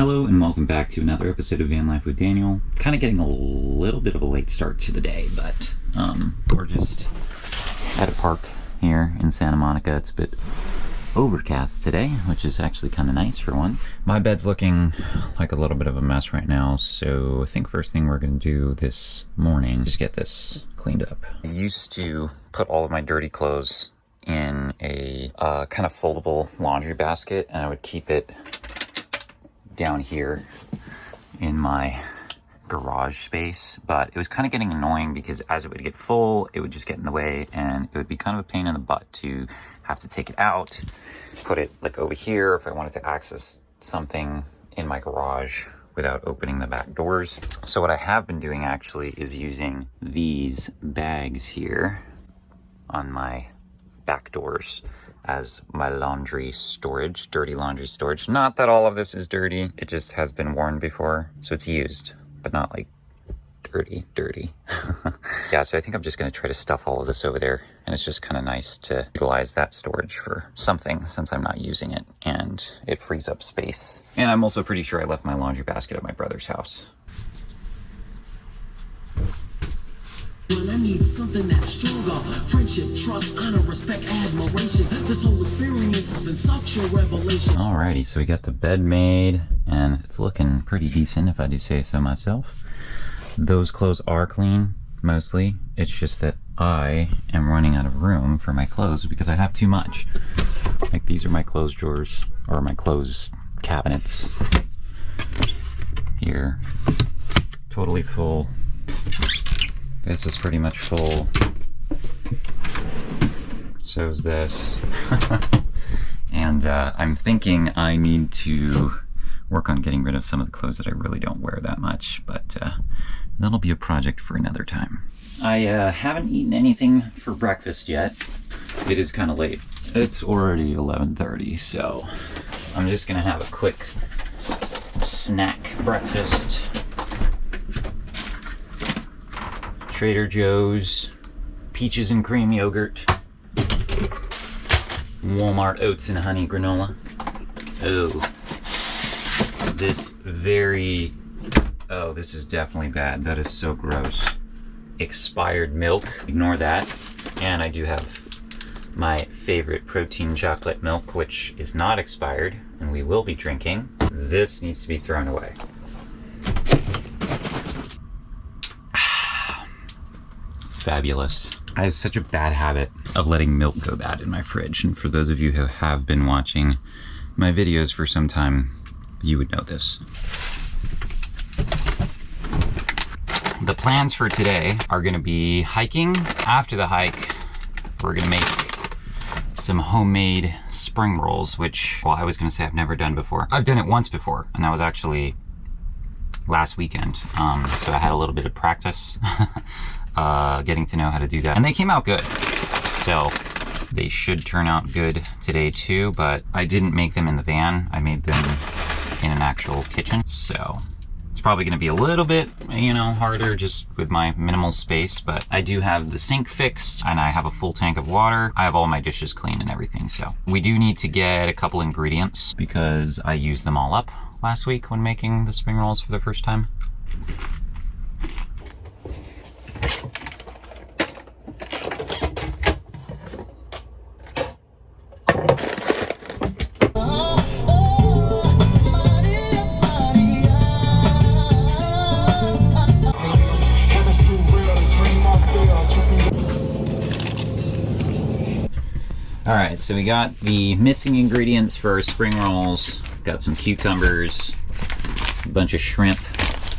Hello and welcome back to another episode of Van Life with Daniel. Kind of getting a little bit of a late start to the day, but we're just at a park here in Santa Monica. It's a bit overcast today, which is actually kind of nice for once. My bed's looking like a little bit of a mess right now, so I think first thing we're going to do this morning is get this cleaned up. I used to put all of my dirty clothes in a kind of foldable laundry basket, and I would keep it down here in my garage space, but it was kind of getting annoying because as it would get full, it would just get in the way, and it would be kind of a pain in the butt to have to take it out, put it like over here if I wanted to access something in my garage without opening the back doors. So what I have been doing actually is using these bags here on my back doors as my laundry storage, dirty laundry storage. Not that all of this is dirty, it just has been worn before, so it's used, but not like dirty. Yeah, so I think I'm just gonna try to stuff all of this over there, and it's just kind of nice to utilize that storage for something since I'm not using it, and it frees up space. And I'm also pretty sure I left my laundry basket at my brother's house. I need something that's stronger. Friendship, trust, honor, respect, admiration. This whole experience has been such a revelation. Alrighty, so we got the bed made, and it's looking pretty decent if I do say so myself. Those clothes are clean, mostly. It's just that I am running out of room for my clothes because I have too much. Like, these are my clothes drawers, or my clothes cabinets. Here, totally full. This is pretty much full. So is this. And I'm thinking I need to work on getting rid of some of the clothes that I really don't wear that much, but that'll be a project for another time. I haven't eaten anything for breakfast yet. It is kind of late. It's already 11:30, so I'm just gonna have a quick snack breakfast. Trader Joe's peaches and cream yogurt, Walmart oats and honey granola. This is definitely bad. That is so gross. Expired milk, ignore that. And I do have my favorite protein chocolate milk, which is not expired, and we will be drinking. This needs to be thrown away. Fabulous. I have such a bad habit of letting milk go bad in my fridge, and for those of you who have been watching my videos for some time, you would know this. The plans for today are going to be hiking. After the hike, we're going to make some homemade spring rolls, which, well, I was going to say I've never done before. I've done it once before, and that was actually last weekend. So I had a little bit of practice getting to know how to do that, and they came out good. So they should turn out good today too, but I didn't make them in the van. I made them in an actual kitchen. So it's probably gonna be a little bit, harder just with my minimal space, but I do have the sink fixed and I have a full tank of water. I have all my dishes clean and everything. So we do need to get a couple ingredients because I used them all up last week when making the spring rolls for the first time. Alright, so we got the missing ingredients for our spring rolls. Got some cucumbers, a bunch of shrimp,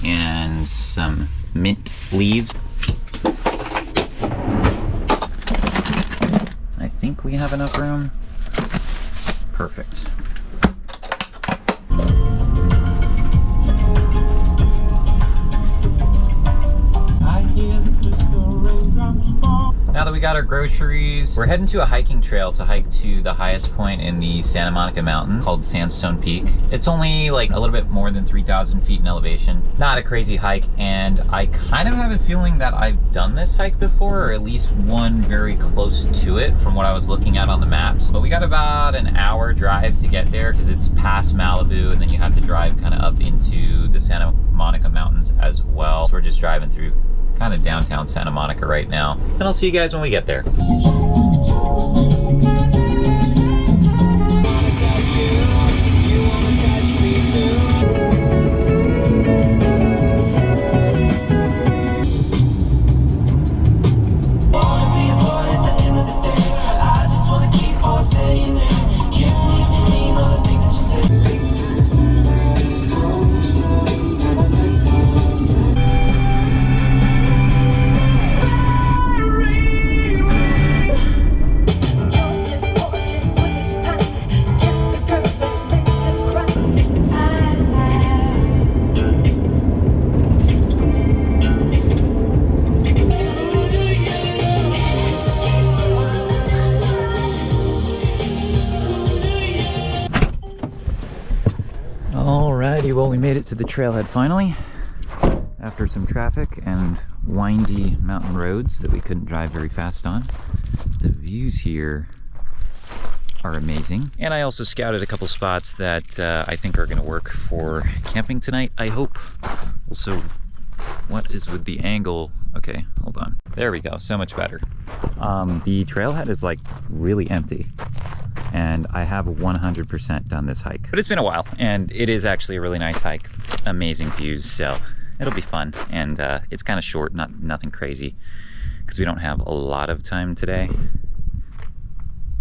and some mint leaves. I think we have enough room. Perfect. Now that we got our groceries, we're heading to a hiking trail to hike to the highest point in the Santa Monica mountain called Sandstone Peak. It's only like a little bit more than 3,000 feet in elevation. Not a crazy hike, and I kind of have a feeling that I've done this hike before, or at least one very close to it from what I was looking at on the maps. But we got about an hour drive to get there because it's past Malibu, and then you have to drive kind of up Santa Monica Mountains as well. So we're just driving through kind of downtown Santa Monica right now. And I'll see you guys when we get there. Alrighty, well, we made it to the trailhead finally after some traffic and windy mountain roads that we couldn't drive very fast on. The views here are amazing. And I also scouted a couple spots that I think are going to work for camping tonight, I hope. Also, what is with the angle? Okay, hold on. There we go, so much better. The trailhead is like really empty. And I have 100% done this hike. But it's been a while, and it is actually a really nice hike. Amazing views, so it'll be fun. And it's kind of short, nothing crazy, because we don't have a lot of time today.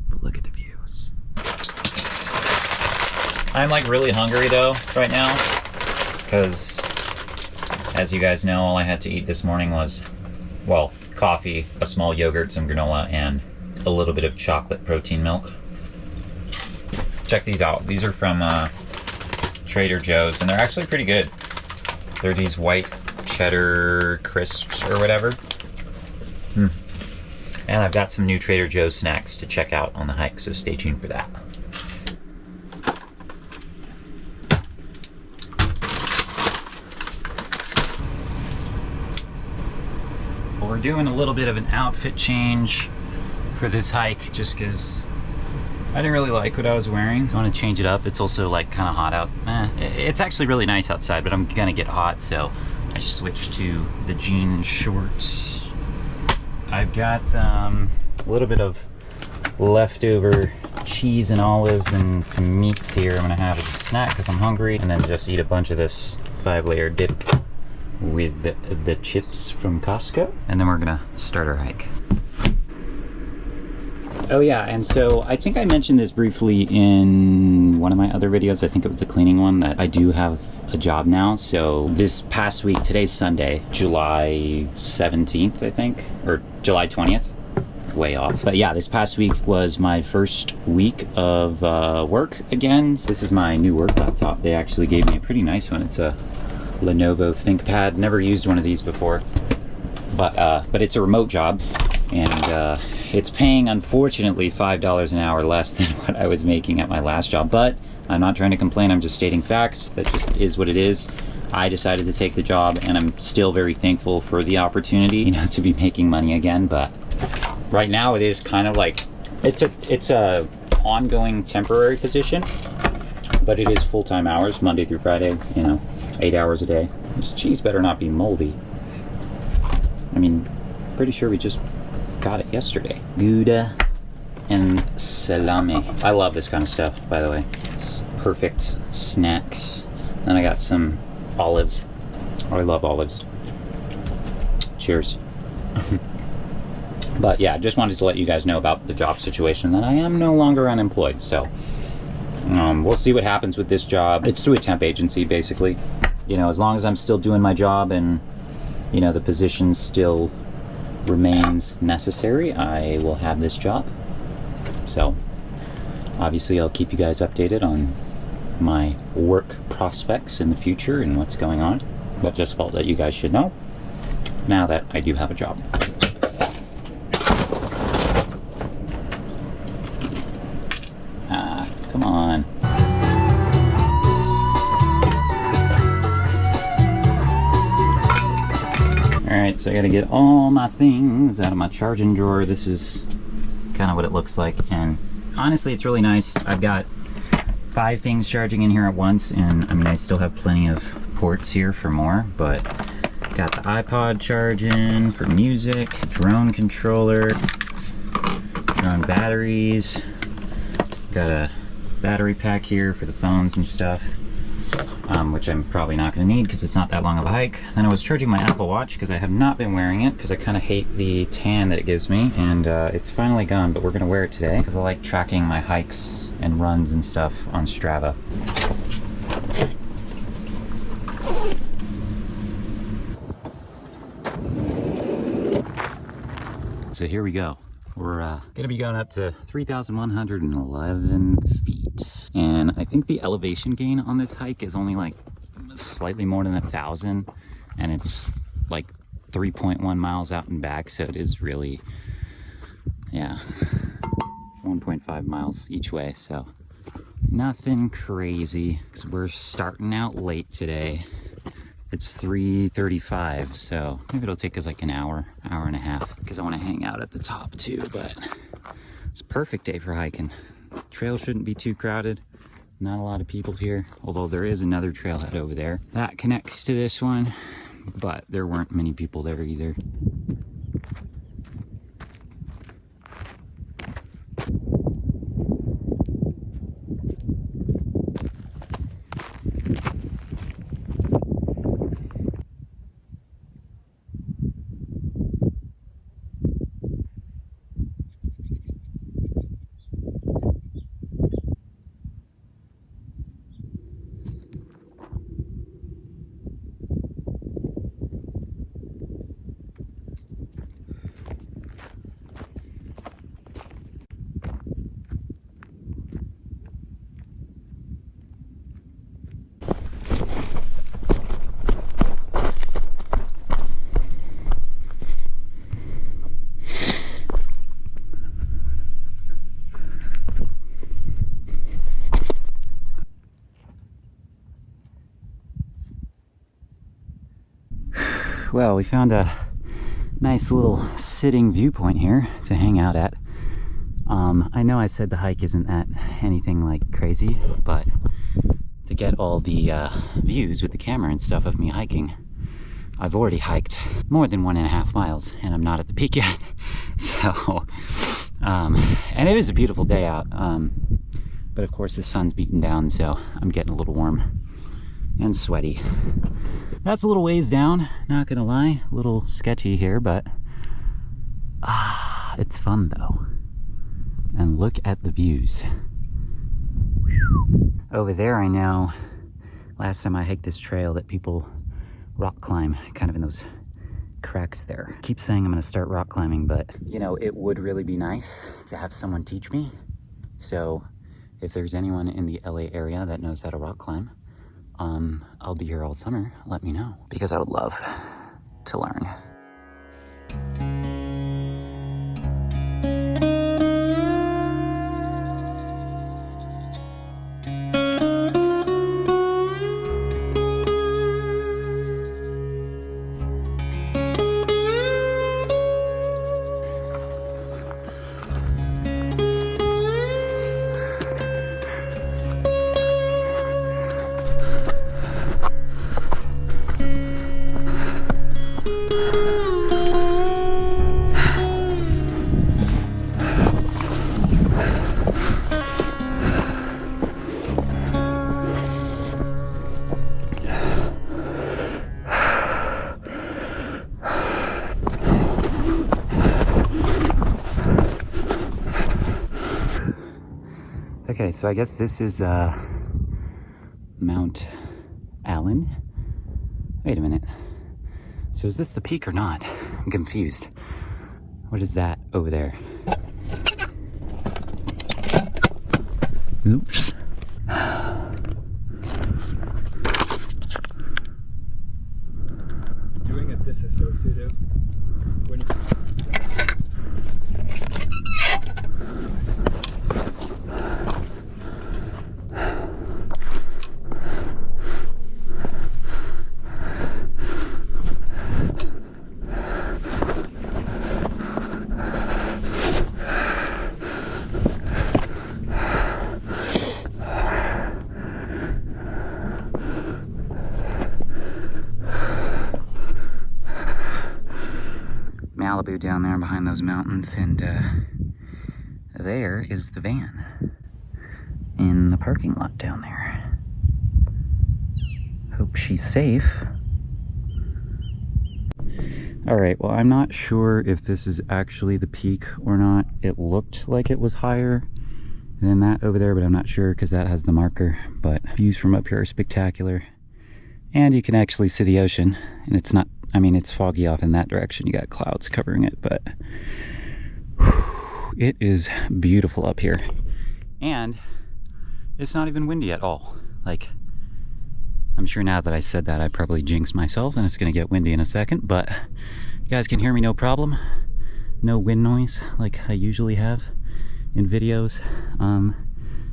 But look at the views. I'm like really hungry though right now, because as you guys know, all I had to eat this morning was, well, coffee, a small yogurt, some granola, and a little bit of chocolate protein milk. Check these out. These are from Trader Joe's, and they're actually pretty good. They're these white cheddar crisps or whatever. And I've got some new Trader Joe's snacks to check out on the hike, so stay tuned for that. Well, we're doing a little bit of an outfit change for this hike just because I didn't really like what I was wearing. I want to change it up. It's also like kind of hot out. It's actually really nice outside, but I'm gonna get hot, so I just switched to the jean shorts. I've got a little bit of leftover cheese and olives and some meats here I'm gonna have as a snack because I'm hungry, and then just eat a bunch of this 5-layer dip with the chips from Costco. And then we're gonna start our hike. Oh yeah, and so I think I mentioned this briefly in one of my other videos. I think it was the cleaning one, that I do have a job now. So this past week, today's Sunday, July 17th, I think, or July 20th, way off. But yeah, this past week was my first week of work again. This is my new work laptop. They actually gave me a pretty nice one. It's a Lenovo ThinkPad. Never used one of these before, but it's a remote job, and it's paying, unfortunately, $5 an hour less than what I was making at my last job. But I'm not trying to complain. I'm just stating facts. That just is what it is. I decided to take the job, and I'm still very thankful for the opportunity, you know, to be making money again. But right now, it is kind of like it's a ongoing temporary position, but it is full-time hours, Monday through Friday. You know, 8 hours a day. This cheese better not be moldy. I mean, pretty sure we just got it yesterday. Gouda and salami. I love this kind of stuff, by the way. It's perfect snacks. Then I got some olives. Oh, I love olives. Cheers. But yeah, just wanted to let you guys know about the job situation, that I am no longer unemployed. So we'll see what happens with this job. It's through a temp agency, basically. You know, as long as I'm still doing my job and, you know, the position still remains necessary, I will have this job. So obviously I'll keep you guys updated on my work prospects in the future and what's going on, but just felt that you guys should know now that I do have a job. Come on. Alright, so I gotta get all my things out of my charging drawer. This is kind of what it looks like, and honestly it's really nice. I've got 5 things charging in here at once, and I mean I still have plenty of ports here for more, but got the iPod charging for music, drone controller, drone batteries, got a battery pack here for the phones and stuff, which I'm probably not going to need because it's not that long of a hike. Then I was charging my Apple Watch because I have not been wearing it because I kind of hate the tan that it gives me, and it's finally gone, but we're going to wear it today because I like tracking my hikes and runs and stuff on Strava. So here we go. We're gonna be going up to 3,111 feet. And I think the elevation gain on this hike is only like slightly more than 1,000. And it's like 3.1 miles out and back. So it is really, yeah, 1.5 miles each way. So nothing crazy, because we're starting out late today. It's 3:35, so maybe it'll take us like an hour and a half, because I want to hang out at the top too. But it's a perfect day for hiking. Trail shouldn't be too crowded. Not a lot of people here, although there is another trailhead over there that connects to this one, but there weren't many people there either. Well, we found a nice little sitting viewpoint here to hang out at. I know I said the hike isn't that anything like crazy, but to get all the views with the camera and stuff of me hiking, I've already hiked more than 1.5 miles and I'm not at the peak yet. So, and it is a beautiful day out. But of course the sun's beating down, so I'm getting a little warm and sweaty. That's a little ways down, not gonna lie, a little sketchy here, but it's fun though. And look at the views. Over there, I know last time I hiked this trail that people rock climb kind of in those cracks there. I keep saying I'm gonna start rock climbing, but you know, it would really be nice to have someone teach me. So if there's anyone in the LA area that knows how to rock climb, I'll be here all summer. Let me know, because I would love to learn. Okay, so I guess this is Mount Allen. Wait a minute. So is this the peak or not? I'm confused. What is that over there? Oops. Doing a disassociative when you... Malibu down there behind those mountains, and there is the van in the parking lot down there. Hope she's safe. Alright, well, I'm not sure if this is actually the peak or not. It looked like it was higher than that over there, but I'm not sure because that has the marker. But views from up here are spectacular. And you can actually see the ocean. And it's not, I mean, it's foggy off in that direction. You got clouds covering it, but whew, it is beautiful up here. And it's not even windy at all. Like, I'm sure now that I said that, I probably jinxed myself and it's gonna get windy in a second, but you guys can hear me no problem. No wind noise like I usually have in videos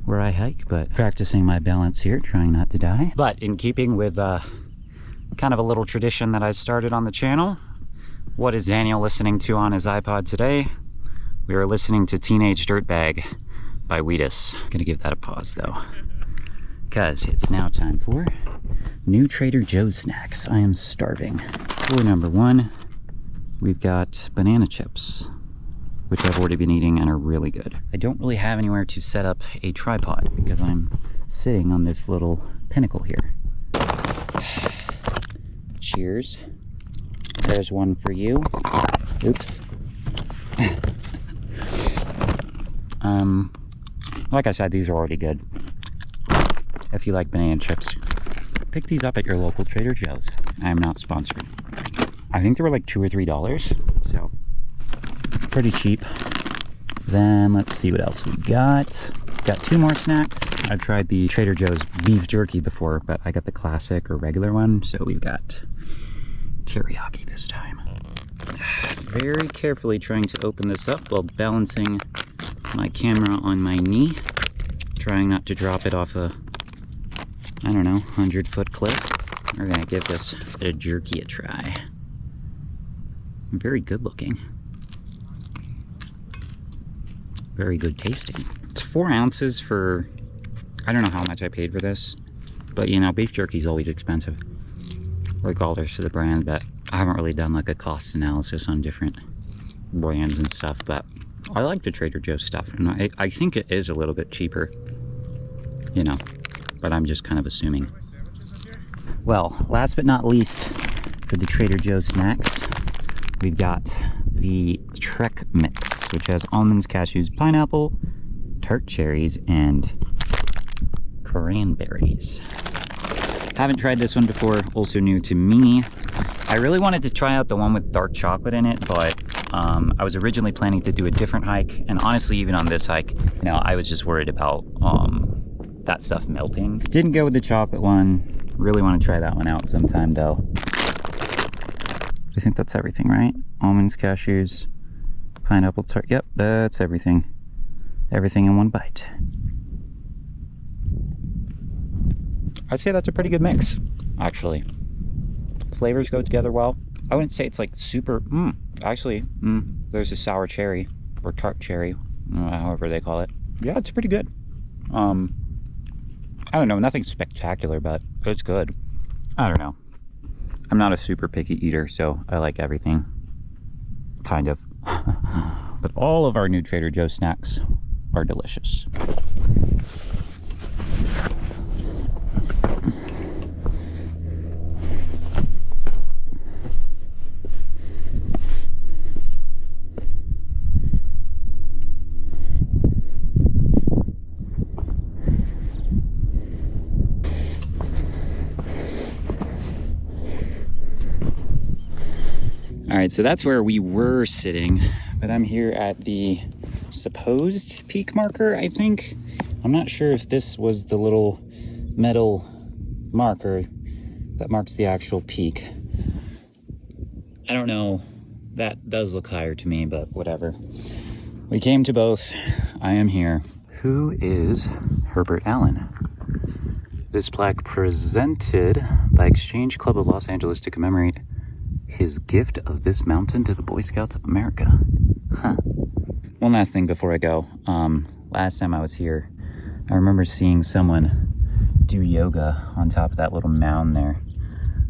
where I hike, but practicing my balance here, trying not to die. But in keeping with kind of a little tradition that I started on the channel, what is Daniel listening to on his iPod today? We are listening to Teenage Dirtbag by Wheatus. Gonna give that a pause though, because it's now time for new Trader Joe's snacks. I am starving. For number one, we've got banana chips, which I've already been eating and are really good. I don't really have anywhere to set up a tripod because I'm sitting on this little pinnacle here. Cheers. There's one for you. Oops. Like I said, these are already good. If you like banana chips, pick these up at your local Trader Joe's. I am not sponsored. I think they were like $2 or $3, so pretty cheap. Then let's see what else we got. Got two more snacks. I've tried the Trader Joe's beef jerky before, but I got the classic or regular one, so we've got teriyaki this time. Very carefully trying to open this up while balancing my camera on my knee, trying not to drop it off a, I don't know, 100-foot cliff. We're gonna give this a jerky a try. Very good looking. Very good tasting. It's 4 ounces for, I don't know how much I paid for this, but you know, beef jerky is always expensive, regardless of the brand, but I haven't really done like a cost analysis on different brands and stuff, but I like the Trader Joe's stuff, and I think it is a little bit cheaper, you know, but I'm just kind of assuming. Well, last but not least, for the Trader Joe's snacks, we've got the Trek Mix, which has almonds, cashews, pineapple, tart cherries, and cranberries. Haven't tried this one before, also new to me. I really wanted to try out the one with dark chocolate in it, but I was originally planning to do a different hike, and honestly, even on this hike, you know, I was just worried about that stuff melting. Didn't go with the chocolate one. Really want to try that one out sometime though. I think that's everything, right? Almonds, cashews, pineapple tart. Yep, that's everything. Everything in one bite. I'd say that's a pretty good mix, actually. Flavors go together well. I wouldn't say it's like super, there's a sour cherry or tart cherry, however they call it. Yeah, it's pretty good. I don't know, nothing spectacular, but it's good. I don't know. I'm not a super picky eater, so I like everything. Kind of. But all of our new Trader Joe's snacks are delicious. All right, so that's where we were sitting, but I'm here at the supposed peak marker, I think. I'm not sure if this was the little metal marker that marks the actual peak. I don't know. That does look higher to me, but whatever. We came to both. I am here. Who is Herbert Allen? This plaque presented by Exchange Club of Los Angeles to commemorate his gift of this mountain to the Boy Scouts of America. Huh. One last thing before I go. Last time I was here, I remember seeing someone do yoga on top of that little mound there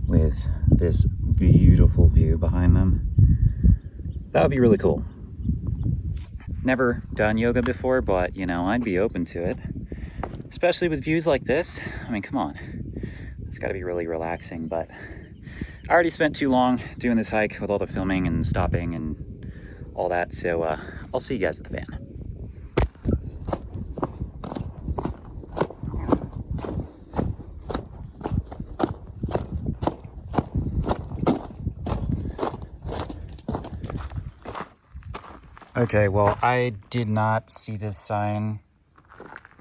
with this beautiful view behind them. That would be really cool. Never done yoga before, but you know, I'd be open to it. Especially with views like this. I mean, come on. It's gotta be really relaxing, but I already spent too long doing this hike with all the filming and stopping and all that, so I'll see you guys at the van. Okay, well, I did not see this sign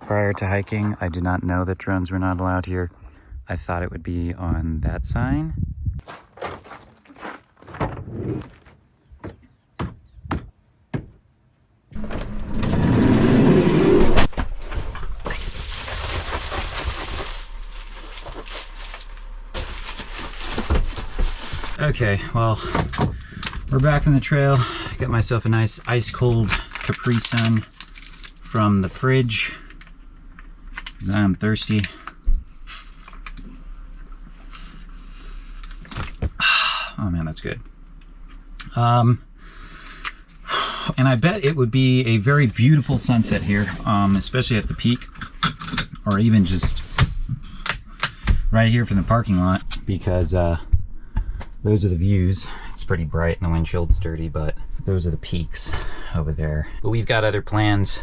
prior to hiking. I did not know that drones were not allowed here. I thought it would be on that sign. Okay, well, we're back on the trail. Got myself a nice ice cold Capri Sun from the fridge, because I'm thirsty. Oh man, that's good. And I bet it would be a very beautiful sunset here, especially at the peak, or even just right here from the parking lot, because those are the views. It's pretty bright and the windshield's dirty, but those are the peaks over there. But we've got other plans.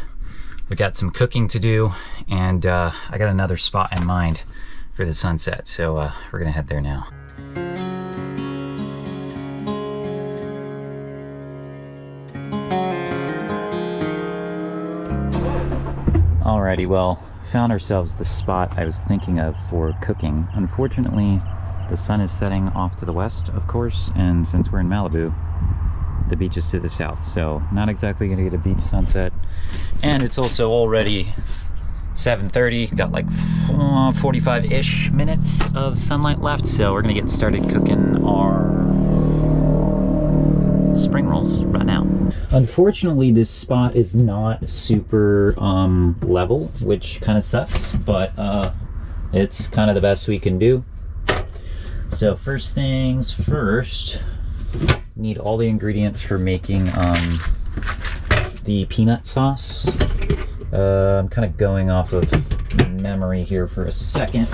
We've got some cooking to do, and I got another spot in mind for the sunset, so we're gonna head there now. Alrighty, well, found ourselves the spot I was thinking of for cooking. Unfortunately, the sun is setting off to the west, of course, and since we're in Malibu, the beach is to the south, so not exactly gonna get a beach sunset. And it's also already 7:30, got like 45-ish minutes of sunlight left, so we're gonna get started cooking our spring rolls right now. Unfortunately, this spot is not super level, which kind of sucks, but it's kind of the best we can do. So first things first, need all the ingredients for making the peanut sauce. I'm kind of going off of memory here for a second,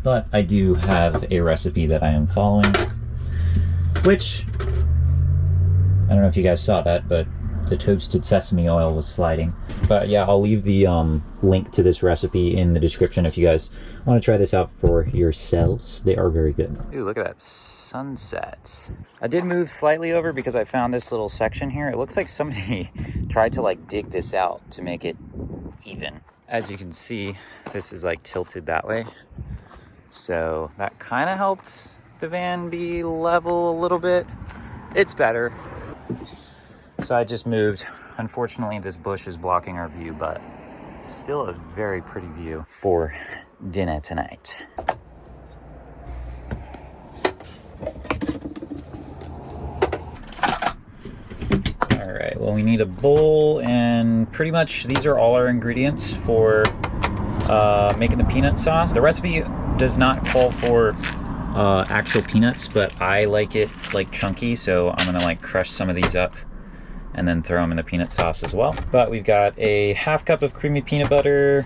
but I do have a recipe that I am following, which, I don't know if you guys saw that, but the toasted sesame oil was sliding. But yeah, I'll leave the link to this recipe in the description if you guys want to try this out for yourselves. They are very good. Ooh, look at that sunset. I did move slightly over because I found this little section here. It looks like somebody tried to like dig this out to make it even. As you can see, this is like tilted that way. So that kind of helped the van be level a little bit. It's better. So I just moved. Unfortunately, this bush is blocking our view, but still a very pretty view for dinner tonight. All right, well, we need a bowl, and pretty much these are all our ingredients for making the peanut sauce. The recipe does not call for actual peanuts, but I like it like chunky, so I'm gonna like crush some of these up and then throw them in the peanut sauce as well. But we've got a half cup of creamy peanut butter,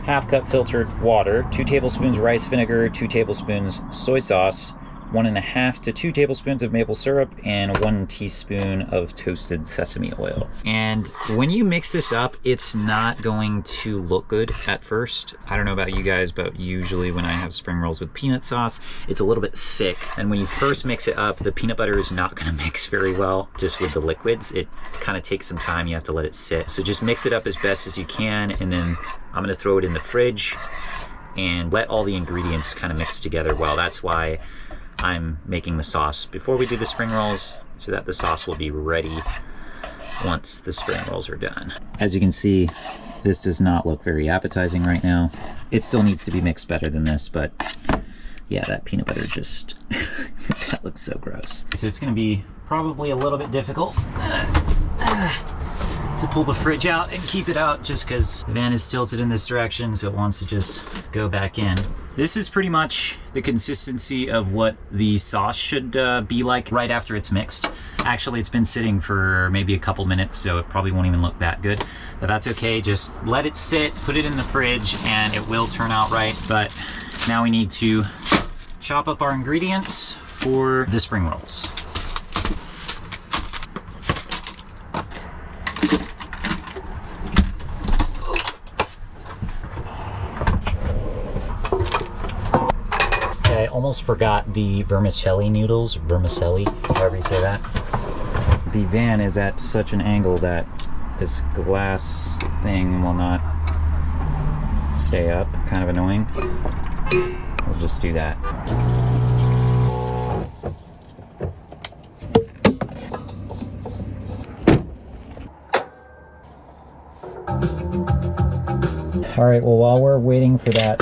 half cup filtered water, 2 tablespoons rice vinegar, 2 tablespoons soy sauce, 1.5 to 2 tablespoons of maple syrup, and 1 teaspoon of toasted sesame oil. And when you mix this up, it's not going to look good at first. I don't know about you guys, but usually when I have spring rolls with peanut sauce, it's a little bit thick. And when you first mix it up, the peanut butter is not gonna mix very well just with the liquids. It kind of takes some time, you have to let it sit. So just mix it up as best as you can, and then I'm gonna throw it in the fridge and let all the ingredients kind of mix together well. That's why I'm making the sauce before we do the spring rolls, so that the sauce will be ready once the spring rolls are done. As you can see, this does not look very appetizing right now. It still needs to be mixed better than this, but yeah, that peanut butter just, that looks so gross. So it's gonna be probably a little bit difficult to pull the fridge out and keep it out, just because the van is tilted in this direction, so it wants to just go back in. This is pretty much the consistency of what the sauce should be like right after it's mixed. Actually, it's been sitting for maybe a couple minutes, so it probably won't even look that good. But that's okay, just let it sit, put it in the fridge, and it will turn out right. But now we need to chop up our ingredients for the spring rolls. I almost forgot the vermicelli noodles, vermicelli, however you say that. The van is at such an angle that this glass thing will not stay up, kind of annoying. We'll just do that. All right, well, while we're waiting for that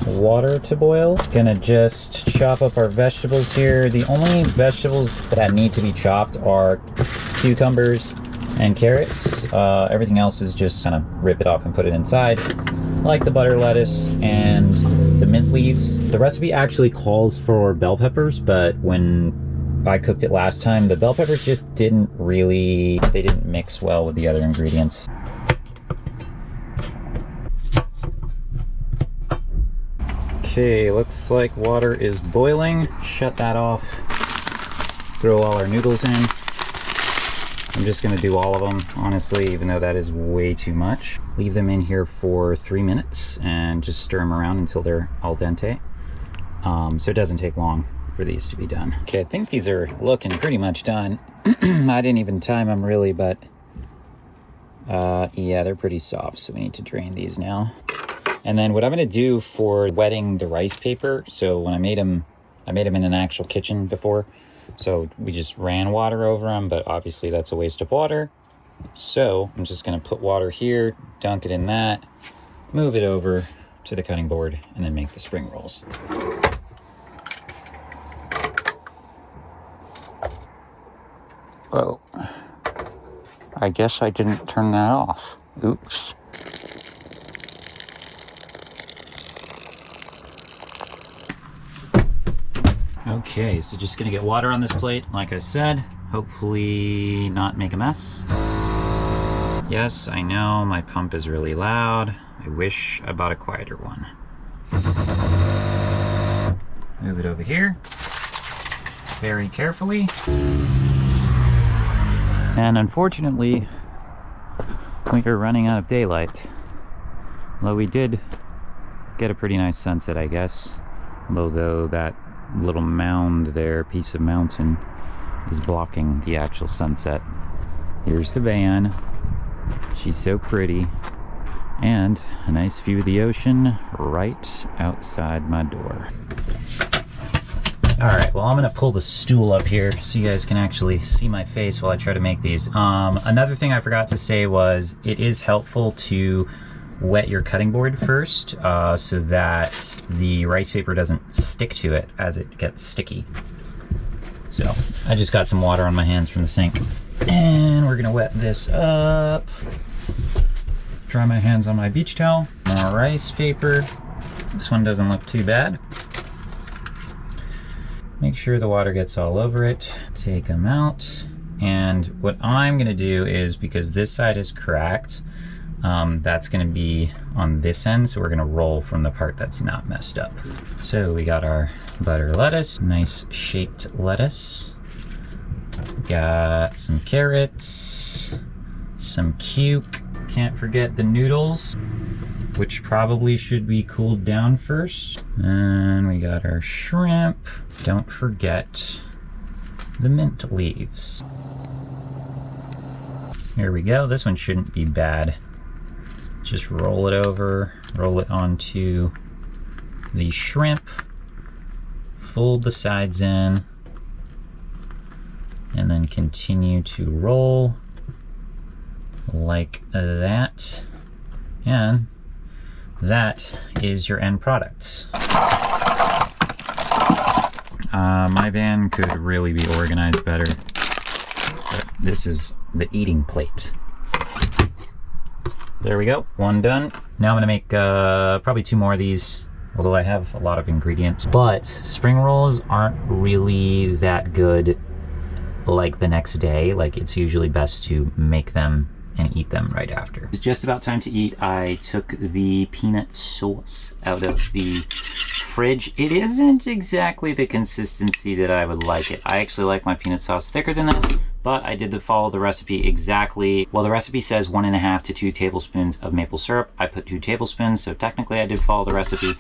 water to boil, gonna just chop up our vegetables here. The only vegetables that need to be chopped are cucumbers and carrots. Everything else is just kind of rip it off and put it inside, like the butter lettuce and the mint leaves. The recipe actually calls for bell peppers, but when I cooked it last time, the bell peppers just didn't mix well with the other ingredients. Okay, looks like water is boiling. Shut that off. Throw all our noodles in. I'm just gonna do all of them, honestly, even though that is way too much. Leave them in here for 3 minutes and just stir them around until they're al dente. So it doesn't take long for these to be done. Okay, I think these are looking pretty much done. I didn't even time them really, but yeah, they're pretty soft, so we need to drain these now. And then what I'm gonna do for wetting the rice paper, so when I made them in an actual kitchen before, so we just ran water over them, but obviously that's a waste of water. So I'm just gonna put water here, dunk it in that, move it over to the cutting board, and then make the spring rolls. Oh, I guess I didn't turn that off. Oops. Okay, so just gonna get water on this plate, like I said. Hopefully not make a mess. Yes, I know my pump is really loud. I wish I bought a quieter one. Move it over here, very carefully. And unfortunately, we are running out of daylight. Although we did get a pretty nice sunset, I guess. Although that little mound there, piece of mountain, is blocking the actual sunset. Here's the van. She's so pretty. And a nice view of the ocean right outside my door. Alright, well, I'm gonna pull the stool up here so you guys can actually see my face while I try to make these. Another thing I forgot to say was it is helpful to wet your cutting board first so that the rice paper doesn't stick to it as it gets sticky. So I just got some water on my hands from the sink and we're gonna wet this up. Dry my hands on my beach towel. More rice paper. This one doesn't look too bad. Make sure the water gets all over it. Take them out. And what I'm gonna do is, because this side is cracked, that's gonna be on this end, so we're gonna roll from the part that's not messed up. So we got our butter lettuce, nice shaped lettuce. Got some carrots, some cuke. Can't forget the noodles, which probably should be cooled down first. And we got our shrimp. Don't forget the mint leaves. Here we go. This one shouldn't be bad. Just roll it over, roll it onto the shrimp, fold the sides in, and then continue to roll like that. And that is your end product. My van could really be organized better. But this is the eating plate. There we go, one done. Now I'm gonna make probably 2 more of these although I have a lot of ingredients. But spring rolls aren't really that good like the next day. Like, it's usually best to make them and eat them right after. It's just about time to eat. I took the peanut sauce out of the fridge. It isn't exactly the consistency that I would like it. I actually like my peanut sauce thicker than this, but I did follow the recipe exactly. Well, the recipe says 1.5 to 2 tablespoons of maple syrup. I put 2 tablespoons, so technically I did follow the recipe.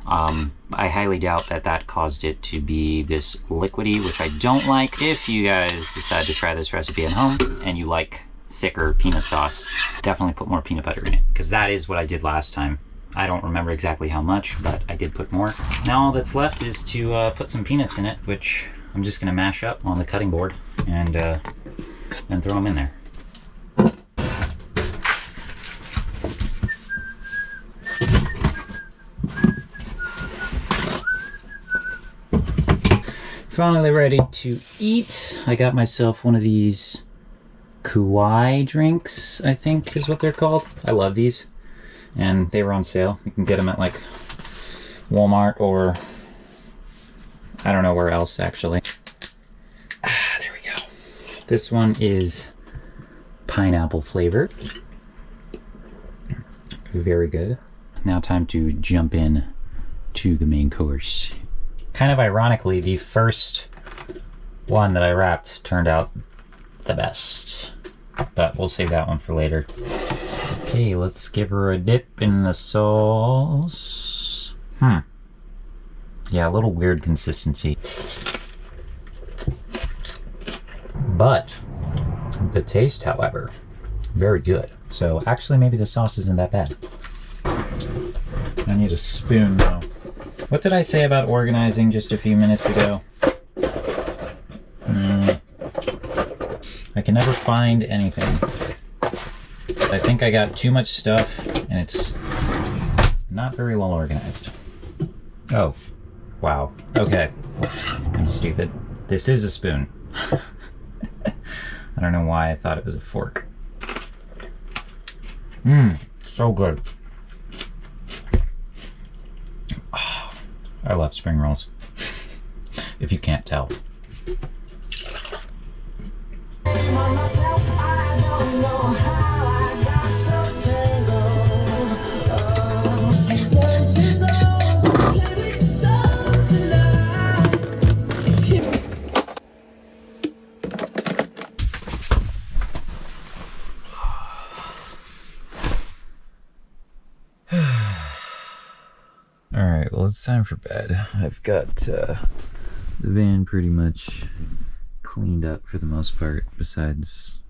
I highly doubt that that caused it to be this liquidy, which I don't like. If you guys decide to try this recipe at home and you like thicker peanut sauce, definitely put more peanut butter in it, because that is what I did last time. I don't remember exactly how much, but I did put more. Now all that's left is to put some peanuts in it, which I'm just gonna mash up on the cutting board and throw them in there. Finally ready to eat. I got myself one of these Kuwai drinks, I think is what they're called. I love these, and they were on sale. You can get them at like Walmart or I don't know where else actually. There we go. This one is pineapple flavored. Very good. Now time to jump in to the main course. Kind of ironically, the first one that I wrapped turned out the best, but we'll save that one for later. Okay, let's give her a dip in the sauce. Yeah, a little weird consistency, but the taste, however, very good. So actually maybe the sauce isn't that bad. I need a spoon though. What did I say about organizing just a few minutes ago? I can never find anything. I think I got too much stuff and it's not very well organized. Oh, wow. Okay. I'm stupid. This is a spoon. I don't know why I thought it was a fork. So good. Oh, I love spring rolls. If you can't tell. Alright, well it's time for bed. I've got the van pretty much cleaned up for the most part, besides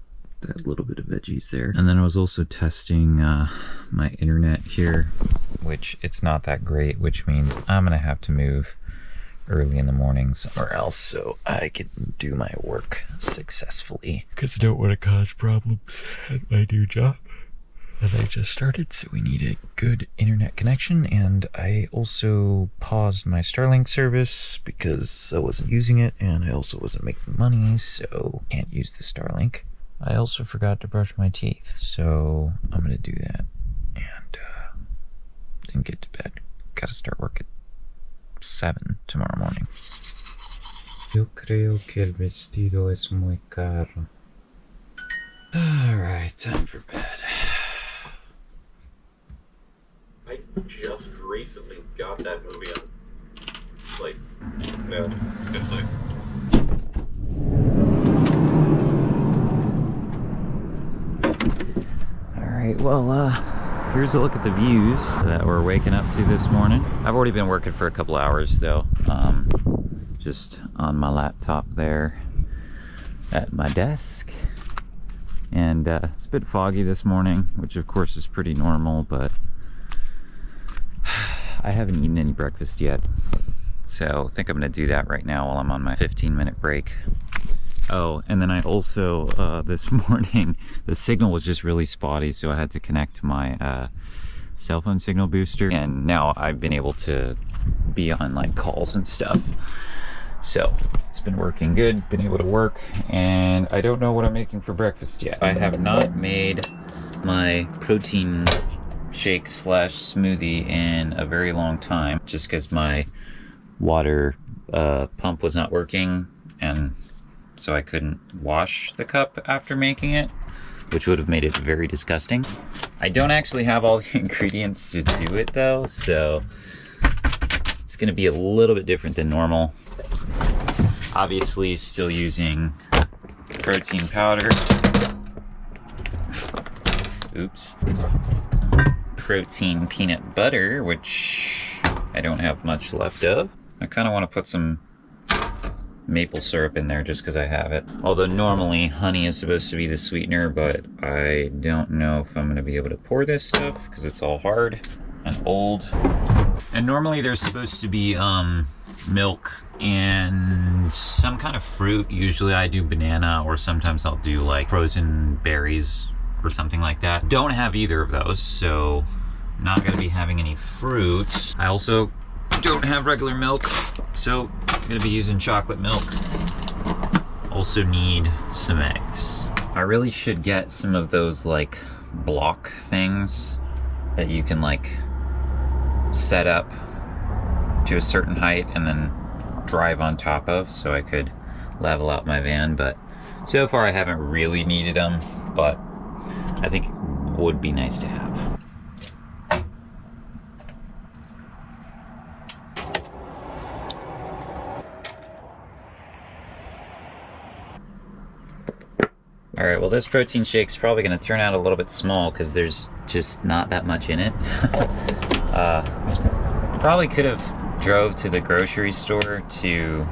that little bit of veggies there. And then I was also testing my internet here, which it's not that great, which means I'm gonna have to move early in the morning somewhere else so I can do my work successfully, because I don't want to cause problems at my new job that I just started. So we need a good internet connection, and I also paused my Starlink service because I wasn't using it, and I also wasn't making money, so can't use the Starlink. I also forgot to brush my teeth, so I'm gonna do that and then get to bed. Gotta start work at 7 tomorrow morning. Yo creo que el vestido es muy caro. Alright, time for bed. I just recently got that movie on, like, Netflix. Alright, well, here's a look at the views that we're waking up to this morning. I've already been working for a couple hours though, just on my laptop there at my desk. And it's a bit foggy this morning, which of course is pretty normal, but I haven't eaten any breakfast yet. So I think I'm gonna do that right now while I'm on my 15-minute break. Oh, and then I also, this morning, the signal was just really spotty, so I had to connect to my cell phone signal booster, and now I've been able to be on like calls and stuff. So it's been working good, been able to work, and I don't know what I'm making for breakfast yet. I have not made my protein shake slash smoothie in a very long time, just because my water pump was not working, and so I couldn't wash the cup after making it, which would have made it very disgusting. I don't actually have all the ingredients to do it though, so it's gonna be a little bit different than normal. Obviously still using protein powder. Oops. Protein peanut butter, which I don't have much left of. I kind of want to put some maple syrup in there just because I have it. Although normally honey is supposed to be the sweetener, but I don't know if I'm going to be able to pour this stuff because it's all hard and old. And normally there's supposed to be milk and some kind of fruit. Usually I do banana, or sometimes I'll do like frozen berries or something like that. Don't have either of those, so not going to be having any fruit. I also don't have regular milk, so I'm going to be using chocolate milk. Also need some eggs. I really should get some of those like block things that you can like set up to a certain height and then drive on top of, so I could level out my van. But so far I haven't really needed them, but I think it would be nice to have. Alright, well this protein shake's probably going to turn out a little bit small because there's just not that much in it. Probably could have drove to the grocery store to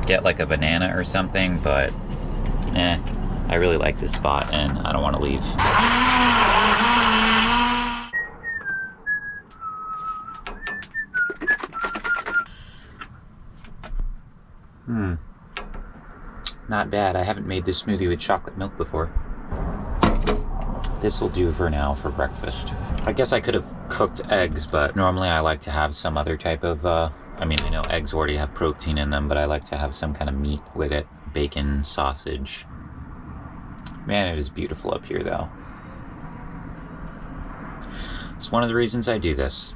get like a banana or something, but I really like this spot and I don't want to leave. Not bad. I haven't made this smoothie with chocolate milk before. This will do for now for breakfast. I guess I could have cooked eggs, but normally I like to have some other type of, I mean, I know eggs already have protein in them, but I like to have some kind of meat with it. Bacon, sausage. Man, it is beautiful up here though. It's one of the reasons I do this.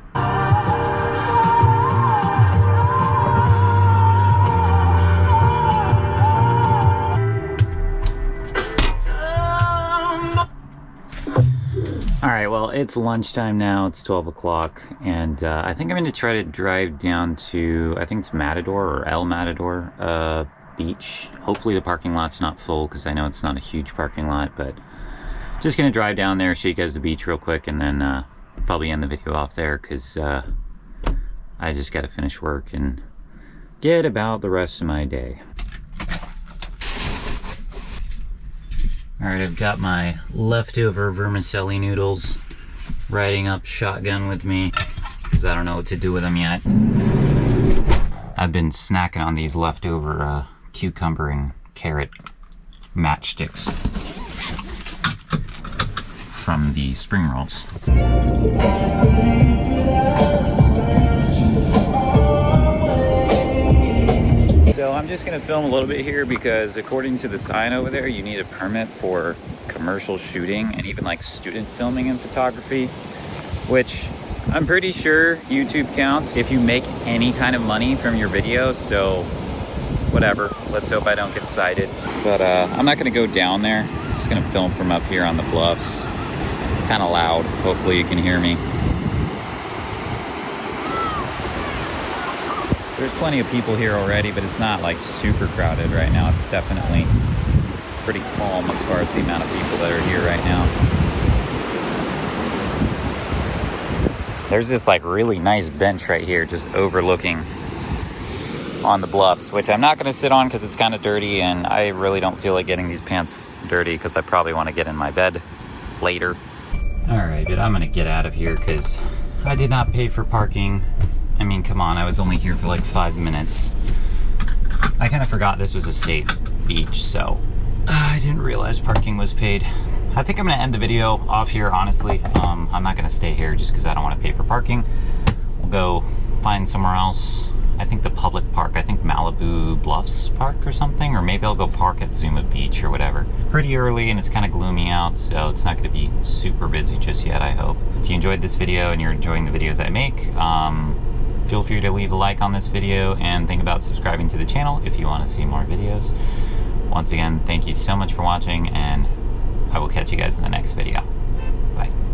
Alright, well, it's lunchtime now. It's 12 o'clock, and I think I'm going to try to drive down to, I think it's Matador or El Matador beach. Hopefully the parking lot's not full, because I know it's not a huge parking lot, but just going to drive down there, show you guys the beach real quick, and then probably end the video off there, because I just got to finish work and get about the rest of my day. Alright, I've got my leftover vermicelli noodles riding up shotgun with me because I don't know what to do with them yet. I've been snacking on these leftover cucumber and carrot matchsticks from the spring rolls. So I'm just going to film a little bit here because according to the sign over there, you need a permit for commercial shooting and even like student filming and photography, which I'm pretty sure YouTube counts if you make any kind of money from your videos. So whatever, let's hope I don't get cited. But I'm not going to go down there. I'm just going to film from up here on the bluffs. Kind of loud. Hopefully you can hear me. There's plenty of people here already, but it's not like super crowded right now. It's definitely pretty calm as far as the amount of people that are here right now. There's this like really nice bench right here just overlooking on the bluffs, which I'm not going to sit on because it's kind of dirty, and I really don't feel like getting these pants dirty because I probably want to get in my bed later. Alright, but I'm going to get out of here because I did not pay for parking. I mean, come on, I was only here for like 5 minutes. I kind of forgot this was a state beach, so I didn't realize parking was paid. I think I'm going to end the video off here, honestly. I'm not going to stay here just because I don't want to pay for parking. We'll go find somewhere else I think the public park, I think Malibu Bluffs Park or something, or maybe I'll go park at Zuma Beach or whatever. Pretty early and it's kind of gloomy out, so it's not going to be super busy just yet, I hope. If you enjoyed this video and you're enjoying the videos I make, feel free to leave a like on this video and think about subscribing to the channel if you want to see more videos. Once again, thank you so much for watching, and I will catch you guys in the next video. Bye.